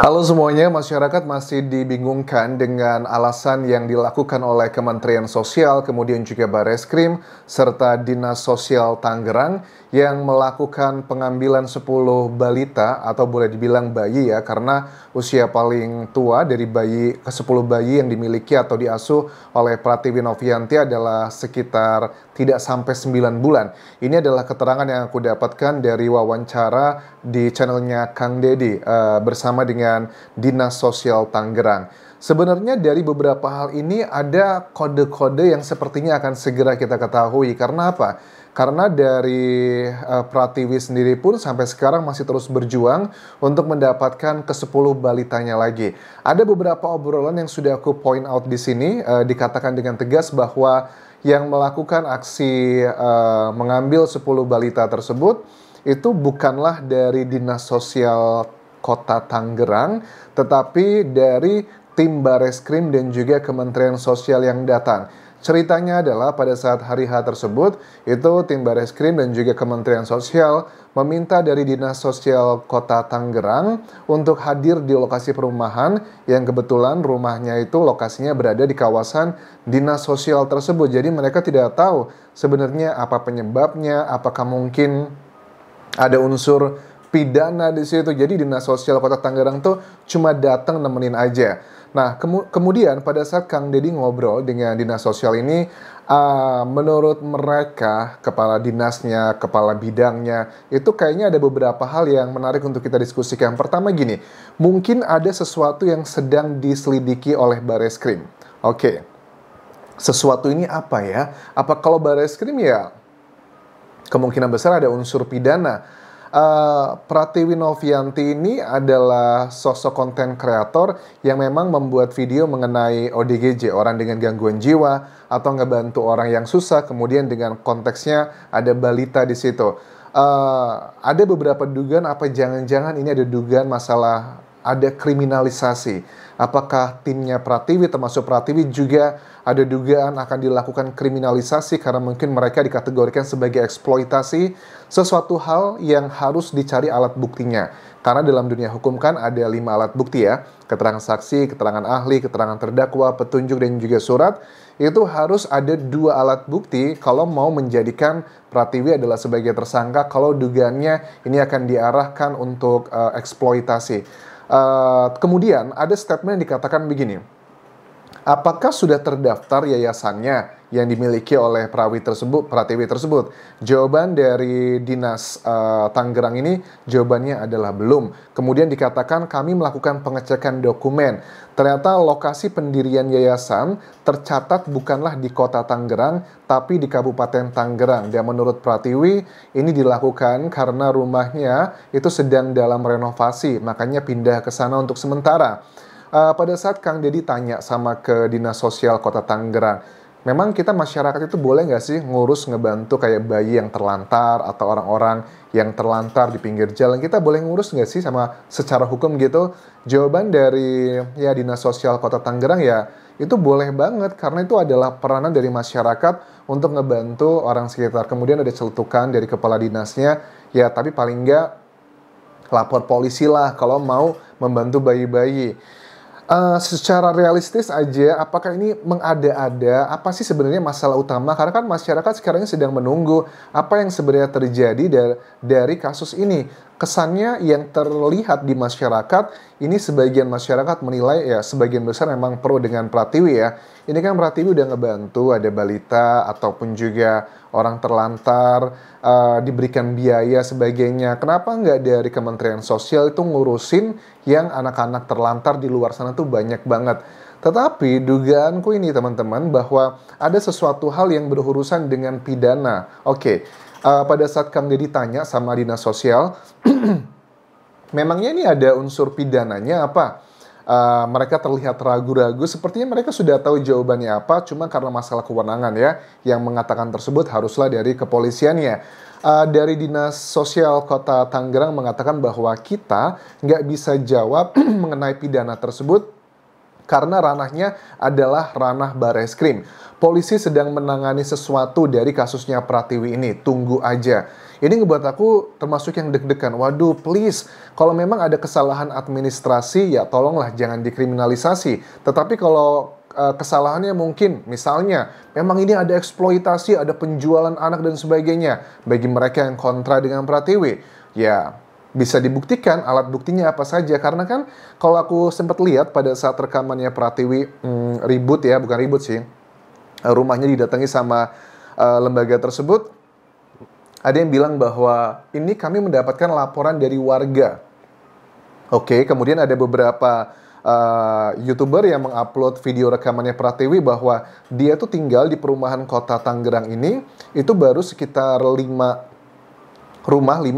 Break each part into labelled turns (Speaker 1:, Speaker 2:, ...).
Speaker 1: Halo semuanya, masyarakat masih dibingungkan dengan alasan yang dilakukan oleh Kementerian Sosial, kemudian juga Bareskrim, serta Dinas Sosial Tangerang yang melakukan pengambilan 10 balita atau boleh dibilang bayi ya, karena usia paling tua dari bayi ke 10 bayi yang dimiliki atau diasuh oleh Pratiwi Novianti adalah sekitar tidak sampai 9 bulan. Ini adalah keterangan yang aku dapatkan dari wawancara di channelnya Kang Deddy bersama dengan Dinas Sosial Tangerang. Sebenarnya dari beberapa hal ini ada kode-kode yang sepertinya akan segera kita ketahui. Karena apa? Karena dari Pratiwi sendiri pun sampai sekarang masih terus berjuang untuk mendapatkan ke-10 balitanya lagi. Ada beberapa obrolan yang sudah aku point out di sini, dikatakan dengan tegas bahwa yang melakukan aksi mengambil 10 balita tersebut itu bukanlah dari Dinas Sosial Kota Tangerang, tetapi dari tim Bareskrim dan juga Kementerian Sosial yang datang. Ceritanya adalah pada saat hari H tersebut, itu tim Bareskrim dan juga Kementerian Sosial meminta dari Dinas Sosial Kota Tangerang untuk hadir di lokasi perumahan yang kebetulan rumahnya itu lokasinya berada di kawasan Dinas Sosial tersebut. Jadi mereka tidak tahu sebenarnya apa penyebabnya, apakah mungkin ada unsur pidana di situ. Jadi Dinas Sosial Kota Tangerang tuh cuma datang nemenin aja. Nah, kemudian pada saat Kang Deddy ngobrol dengan Dinas Sosial ini, menurut mereka, kepala dinasnya, kepala bidangnya, itu kayaknya ada beberapa hal yang menarik untuk kita diskusikan. Pertama gini, mungkin ada sesuatu yang sedang diselidiki oleh Bareskrim. Oke, sesuatu ini apa ya? Apa kalau Bareskrim ya kemungkinan besar ada unsur pidana. Pratiwi Novianti ini adalah sosok konten kreator yang memang membuat video mengenai ODGJ, orang dengan gangguan jiwa, atau ngebantu orang yang susah, kemudian dengan konteksnya ada balita di situ. Ada beberapa dugaan, apa jangan-jangan ini ada dugaan masalah ada kriminalisasi. Apakah timnya Pratiwi, termasuk Pratiwi juga ada dugaan akan dilakukan kriminalisasi karena mungkin mereka dikategorikan sebagai eksploitasi, sesuatu hal yang harus dicari alat buktinya. Karena dalam dunia hukum kan ada 5 alat bukti ya, keterangan saksi, keterangan ahli, keterangan terdakwa, petunjuk, dan juga surat. Itu harus ada 2 alat bukti kalau mau menjadikan Pratiwi adalah sebagai tersangka, kalau dugaannya ini akan diarahkan untuk eksploitasi. Kemudian ada statement yang dikatakan begini, apakah sudah terdaftar yayasannya yang dimiliki oleh Pratiwi tersebut? Jawaban dari Dinas Tangerang ini, jawabannya adalah belum. Kemudian dikatakan kami melakukan pengecekan dokumen. Ternyata lokasi pendirian yayasan tercatat bukanlah di kota Tangerang, tapi di Kabupaten Tangerang. Dan menurut Pratiwi, ini dilakukan karena rumahnya itu sedang dalam renovasi, makanya pindah ke sana untuk sementara. Pada saat Kang Deddy tanya sama ke Dinas Sosial Kota Tangerang, memang kita masyarakat itu boleh nggak sih ngurus ngebantu kayak bayi yang terlantar atau orang-orang yang terlantar di pinggir jalan? Kita boleh ngurus nggak sih sama secara hukum gitu? Jawaban dari ya Dinas Sosial Kota Tangerang ya itu boleh banget karena itu adalah peranan dari masyarakat untuk ngebantu orang sekitar. Kemudian ada celutukan dari kepala dinasnya, ya tapi paling nggak lapor polisi lah kalau mau membantu bayi-bayi. Secara realistis aja, apakah ini mengada-ada? Apa sih sebenarnya masalah utama? Karena kan masyarakat sekarang ini sedang menunggu apa yang sebenarnya terjadi dari kasus ini. Kesannya yang terlihat di masyarakat, ini sebagian masyarakat menilai ya sebagian besar memang pro dengan Pratiwi ya. Ini kan Pratiwi udah ngebantu, ada balita ataupun juga orang terlantar, diberikan biaya sebagainya. Kenapa nggak dari Kementerian Sosial itu ngurusin yang anak-anak terlantar di luar sana tuh banyak banget. Tetapi dugaanku ini teman-teman bahwa ada sesuatu hal yang berurusan dengan pidana. Oke, pada saat Kang Deddy tanya sama Dinas Sosial, memangnya ini ada unsur pidananya apa? Mereka terlihat ragu-ragu, sepertinya mereka sudah tahu jawabannya apa, cuma karena masalah kewenangan ya, yang mengatakan tersebut haruslah dari kepolisiannya. Dari Dinas Sosial Kota Tangerang mengatakan bahwa kita nggak bisa jawab mengenai pidana tersebut karena ranahnya adalah ranah Bareskrim. Polisi sedang menangani sesuatu dari kasusnya Pratiwi ini, tunggu aja. Ini ngebuat aku termasuk yang deg-degan. Waduh, please, kalau memang ada kesalahan administrasi, ya tolonglah jangan dikriminalisasi. Tetapi kalau kesalahannya mungkin, misalnya, memang ini ada eksploitasi, ada penjualan anak dan sebagainya. Bagi mereka yang kontra dengan Pratiwi, ya bisa dibuktikan alat buktinya apa saja. Karena kan kalau aku sempat lihat pada saat rekamannya Pratiwi ribut ya, bukan ribut sih, rumahnya didatangi sama lembaga tersebut, ada yang bilang bahwa ini kami mendapatkan laporan dari warga. Oke, kemudian ada beberapa YouTuber yang mengupload video rekamannya Pratiwi bahwa dia tuh tinggal di perumahan kota Tangerang ini, itu baru sekitar 5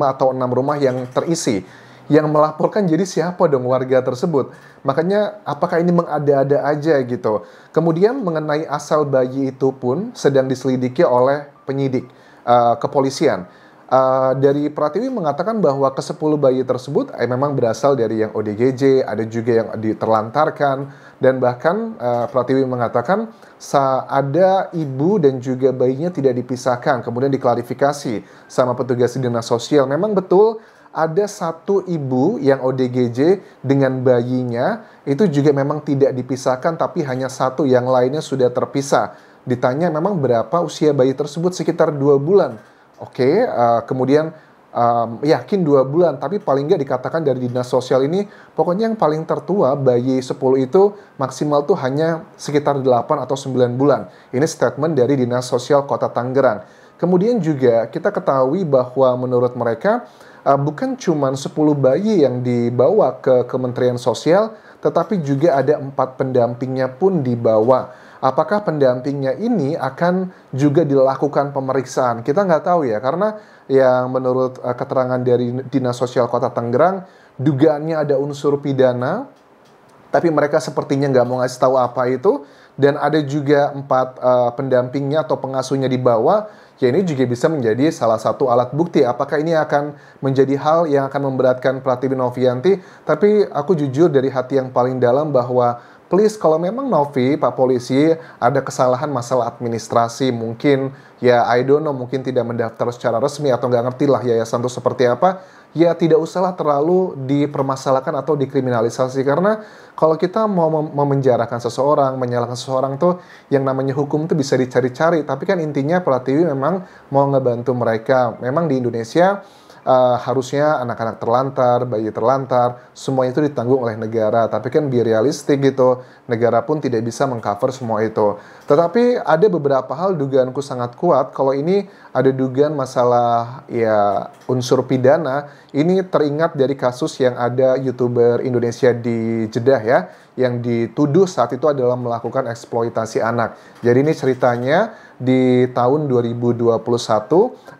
Speaker 1: atau 6 rumah yang terisi. Yang melaporkan jadi siapa dong warga tersebut? Makanya apakah ini mengada-ada aja gitu? Kemudian mengenai asal bayi itu pun sedang diselidiki oleh penyidik kepolisian. Dari Pratiwi mengatakan bahwa ke-10 bayi tersebut memang berasal dari yang ODGJ, ada juga yang diterlantarkan, dan bahkan Pratiwi mengatakan ada ibu dan juga bayinya tidak dipisahkan. Kemudian diklarifikasi sama petugas dinas sosial, memang betul ada satu ibu yang ODGJ dengan bayinya itu juga memang tidak dipisahkan, tapi hanya satu, yang lainnya sudah terpisah. Ditanya memang berapa usia bayi tersebut, sekitar 2 bulan. Oke, kemudian yakin 2 bulan, tapi paling nggak dikatakan dari dinas sosial ini, pokoknya yang paling tertua bayi 10 itu maksimal tuh hanya sekitar 8 atau 9 bulan. Ini statement dari dinas sosial kota Tangerang. Kemudian juga kita ketahui bahwa menurut mereka bukan cuma 10 bayi yang dibawa ke Kementerian Sosial, tetapi juga ada 4 pendampingnya pun dibawa. Apakah pendampingnya ini akan juga dilakukan pemeriksaan? Kita nggak tahu ya, karena yang menurut keterangan dari Dinas Sosial Kota Tangerang, dugaannya ada unsur pidana, tapi mereka sepertinya nggak mau ngasih tahu apa itu, dan ada juga 4 pendampingnya atau pengasuhnya dibawa. Ya ini juga bisa menjadi salah satu alat bukti. Apakah ini akan menjadi hal yang akan memberatkan Pratiwi Novianti? Tapi aku jujur dari hati yang paling dalam bahwa please, kalau memang Novi, Pak Polisi, ada kesalahan masalah administrasi, mungkin ya I don't know, mungkin tidak mendaftar secara resmi atau nggak ngerti lah yayasan itu seperti apa, ya tidak usahlah terlalu dipermasalahkan atau dikriminalisasi. Karena kalau kita mau memenjarakan seseorang, menyalahkan seseorang tuh, yang namanya hukum tuh bisa dicari-cari. Tapi kan intinya Pratiwi memang mau ngebantu mereka. Memang di Indonesia harusnya anak-anak terlantar, bayi terlantar, semua itu ditanggung oleh negara. Tapi kan be realistik gitu, negara pun tidak bisa mengcover semua itu. Tetapi ada beberapa hal dugaanku sangat kuat, kalau ini ada dugaan masalah ya unsur pidana, ini teringat dari kasus yang ada YouTuber Indonesia di Jeddah ya, yang dituduh saat itu adalah melakukan eksploitasi anak. Jadi ini ceritanya di tahun 2021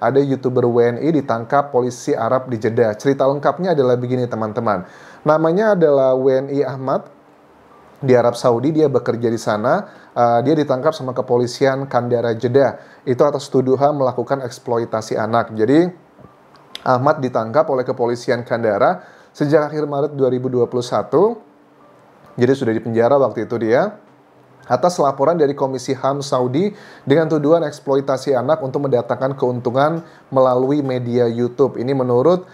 Speaker 1: ada YouTuber WNI ditangkap polisi Arab di Jeddah. Cerita lengkapnya adalah begini teman-teman. Namanya adalah WNI Ahmad di Arab Saudi, dia bekerja di sana. Dia ditangkap sama kepolisian Kandara Jeddah. Itu atas tuduhan melakukan eksploitasi anak. Jadi Ahmad ditangkap oleh kepolisian Kandara sejak akhir Maret 2021. Jadi sudah dipenjara waktu itu dia, atas laporan dari Komisi HAM Saudi dengan tuduhan eksploitasi anak untuk mendatangkan keuntungan melalui media YouTube. Ini menurut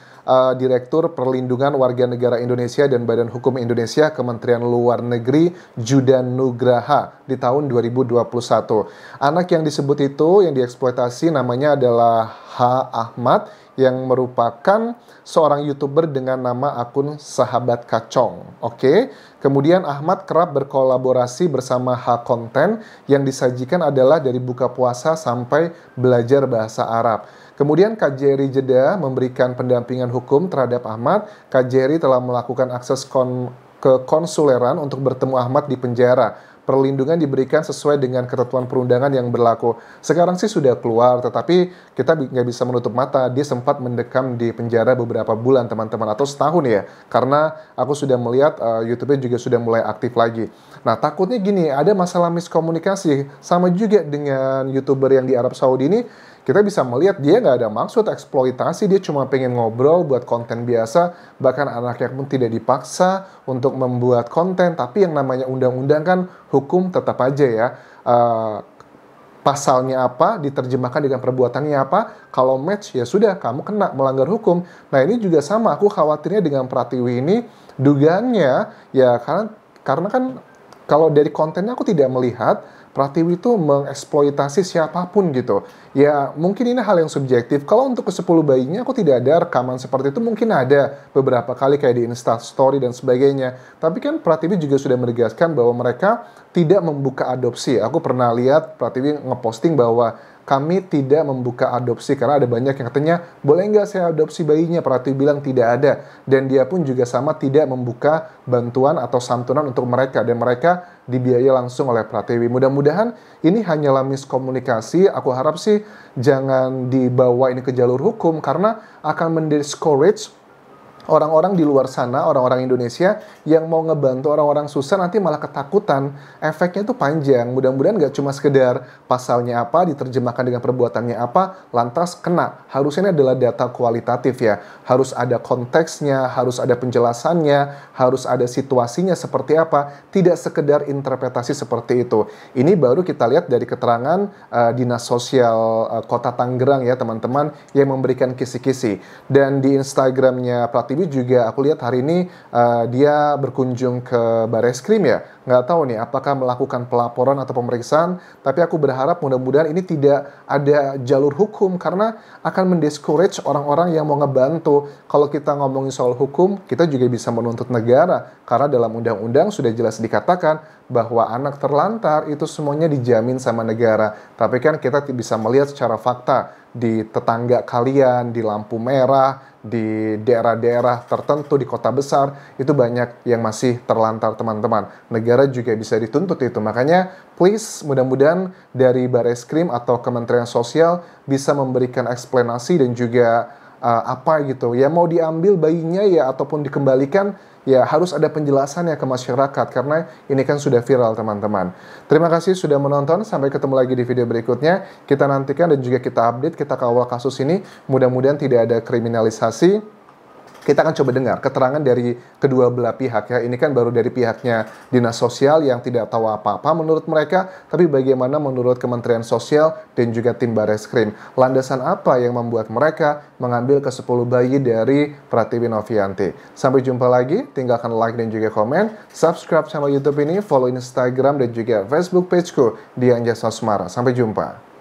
Speaker 1: Direktur Perlindungan Warga Negara Indonesia dan Badan Hukum Indonesia Kementerian Luar Negeri Judan Nugraha di tahun 2021. Anak yang disebut itu yang dieksploitasi namanya adalah H. Ahmad, yang merupakan seorang YouTuber dengan nama akun Sahabat Kacong. Oke. Kemudian Ahmad kerap berkolaborasi bersama H Konten, yang disajikan adalah dari buka puasa sampai belajar bahasa Arab. Kemudian KJRI Jeddah memberikan pendampingan hukum terhadap Ahmad. KJRI telah melakukan akses kekonsuleran untuk bertemu Ahmad di penjara. Perlindungan diberikan sesuai dengan ketentuan perundangan yang berlaku. Sekarang sih sudah keluar, tetapi kita nggak bisa menutup mata. Dia sempat mendekam di penjara beberapa bulan, teman-teman, atau setahun ya. Karena aku sudah melihat YouTube-nya juga sudah mulai aktif lagi. Nah, takutnya gini, ada masalah miskomunikasi. Sama juga dengan YouTuber yang di Arab Saudi ini, kita bisa melihat dia nggak ada maksud eksploitasi, dia cuma pengen ngobrol buat konten biasa, bahkan anaknya pun tidak dipaksa untuk membuat konten. Tapi yang namanya undang-undang kan hukum tetap aja ya. pasalnya apa, diterjemahkan dengan perbuatannya apa, kalau match ya sudah kamu kena melanggar hukum. Nah ini juga sama, aku khawatirnya dengan Pratiwi ini dugaannya ya karena kan kalau dari kontennya aku tidak melihat Pratiwi itu mengeksploitasi siapapun gitu. Ya mungkin ini hal yang subjektif. Kalau untuk ke-10 bayinya aku tidak ada rekaman seperti itu. Mungkin ada beberapa kali kayak di Insta Story dan sebagainya. Tapi kan Pratiwi juga sudah menegaskan bahwa mereka tidak membuka adopsi. Aku pernah lihat Pratiwi ngeposting bahwa kami tidak membuka adopsi karena ada banyak yang katanya boleh nggak saya adopsi bayinya, Pratiwi bilang tidak ada, dan dia pun juga sama tidak membuka bantuan atau santunan untuk mereka dan mereka dibiayai langsung oleh Pratiwi. Mudah-mudahan ini hanyalah miskomunikasi. Aku harap sih jangan dibawa ini ke jalur hukum karena akan mendiscourage orang-orang di luar sana, orang-orang Indonesia yang mau ngebantu orang-orang susah nanti malah ketakutan. Efeknya itu panjang. Mudah-mudahan nggak cuma sekedar pasalnya apa, diterjemahkan dengan perbuatannya apa, lantas kena. Harusnya ini adalah data kualitatif ya. Harus ada konteksnya, harus ada penjelasannya, harus ada situasinya seperti apa. Tidak sekedar interpretasi seperti itu. Ini baru kita lihat dari keterangan Dinas Sosial Kota Tangerang ya teman-teman yang memberikan kisi-kisi. Dan di Instagramnya Pratiwi juga aku lihat hari ini dia berkunjung ke Bareskrim ya. Nggak tahu nih apakah melakukan pelaporan atau pemeriksaan, tapi aku berharap mudah-mudahan ini tidak ada jalur hukum karena akan mendiscourage orang-orang yang mau ngebantu. Kalau kita ngomongin soal hukum, kita juga bisa menuntut negara karena dalam undang-undang sudah jelas dikatakan bahwa anak terlantar itu semuanya dijamin sama negara. Tapi kan kita bisa melihat secara fakta di tetangga kalian, di lampu merah, di daerah-daerah tertentu, di kota besar, itu banyak yang masih terlantar teman-teman. Negara juga bisa dituntut itu. Makanya please mudah-mudahan dari Bareskrim atau Kementerian Sosial bisa memberikan eksplanasi dan juga apa gitu. Ya mau diambil bayinya ya ataupun dikembalikan, ya harus ada penjelasannya ke masyarakat karena ini kan sudah viral teman-teman. Terima kasih sudah menonton, sampai ketemu lagi di video berikutnya. Kita nantikan dan juga kita update, kita kawal kasus ini. Mudah-mudahan tidak ada kriminalisasi. Kita akan coba dengar keterangan dari kedua belah pihak ya. Ini kan baru dari pihaknya Dinas Sosial yang tidak tahu apa-apa menurut mereka, tapi bagaimana menurut Kementerian Sosial dan juga tim Bareskrim. Landasan apa yang membuat mereka mengambil ke-10 bayi dari Pratiwi Novianti. Sampai jumpa lagi, tinggalkan like dan juga komen, subscribe channel YouTube ini, follow Instagram dan juga Facebook pageku Dian Jasa Sumara. Sampai jumpa.